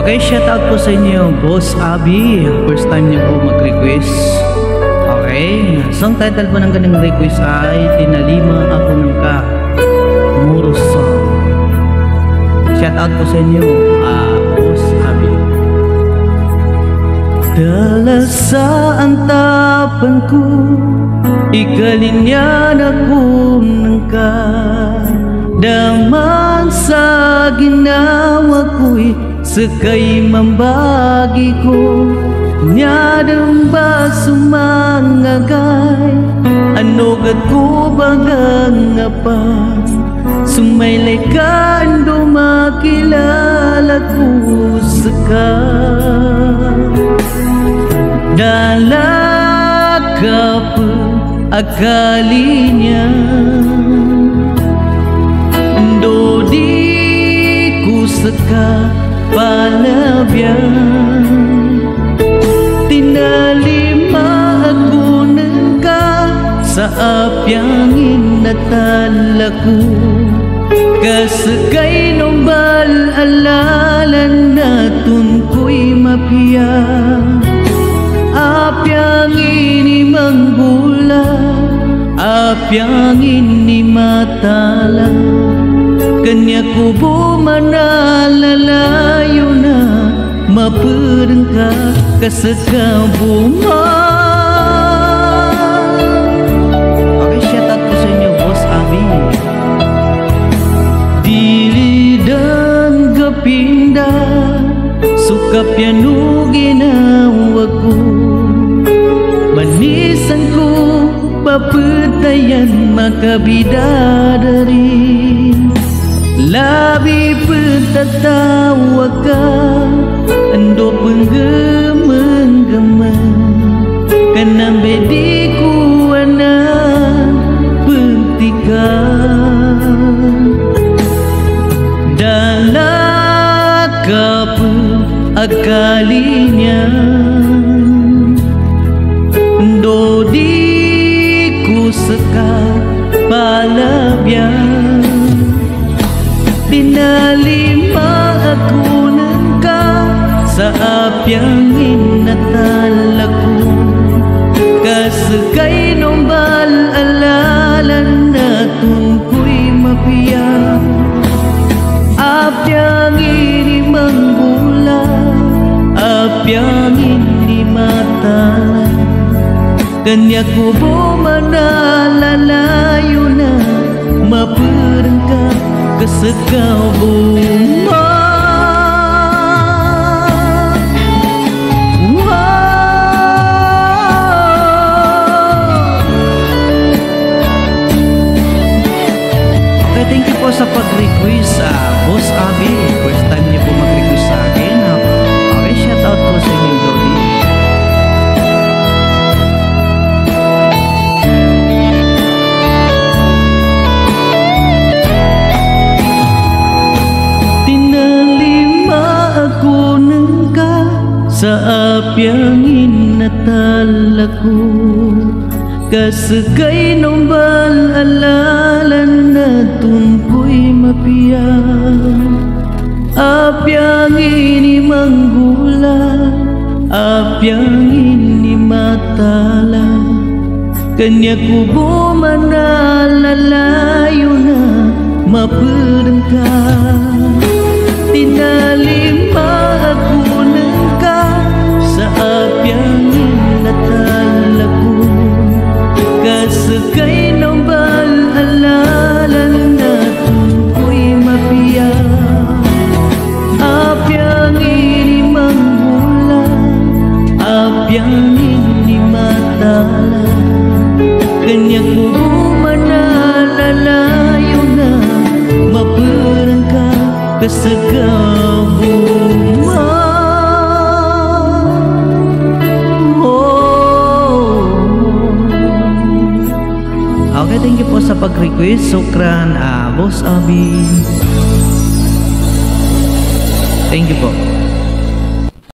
Okay, shout out po sa inyo, Boss Abby. First time niyo po mag-request. Okay, song title po ng kanyang request ay Tinalima Ako Ng Ka, Muro Song. Shout out po sa inyo, Boss Abby. Dala sa antapan ko, ikalinyan ako ng ka. Damang sa ginawa ko'y sakay mambagi ko. Nyadang ba sumangagay, ano gat ko bagang apa. Sumaylay ka ando makilala ko saka. Dala ka pa akalinya, ando di ku saka palabyan. Tinalima ako ng ka sa apyangin na talaku. Kasagay nombal alalan na tunko'y mapiya. Apyangin ni manggula, apyangin ni matala. Kanya ko bumanalalayo na mapereng ka kasagabungan. Okay, shout out po sa inyo, Boss Abby. Dilidang kapinda, sukap yan o ginawa ko. Manisan ko, papatayan makabidadari. Labi petatawa ka, ando penggemeng-gemeng. Kanang bedi ku anak petikan. Dalam kapu akalinya, ando di ku seka palabyan. Tinalima ako ng ka sa apyangin na talaku. Kasagay nombal alalan na tungko'y mapiya. Apyangin ni manggula, apyangin ni matala. Kanya ko bumanalalayo na mapereng ka kasagabungan. Okay, thank you po sa pag-request, Boss Abby. First time niyo po mag-request sa akin. Okay, shout out po sa inyo, Dodi. Sa apyangin na talaku. Kasagay nombal alalan na tungko'y mapiya. Apyangin ni manggula, apyangin ni matala. Kanya ko bumanalalayo na mapereng ka. Tinalima ako ng ka sa apyangin na talaku. Kasagay nombal alalan na tungko'y mapiya. Apyangin ni manggula, apyangin ni matala. Kanya ko bumanalalayo na mapereng ka kasagabungan. Okay, thank you po sa pag-request. Sukran, Boss Abby. Thank you po.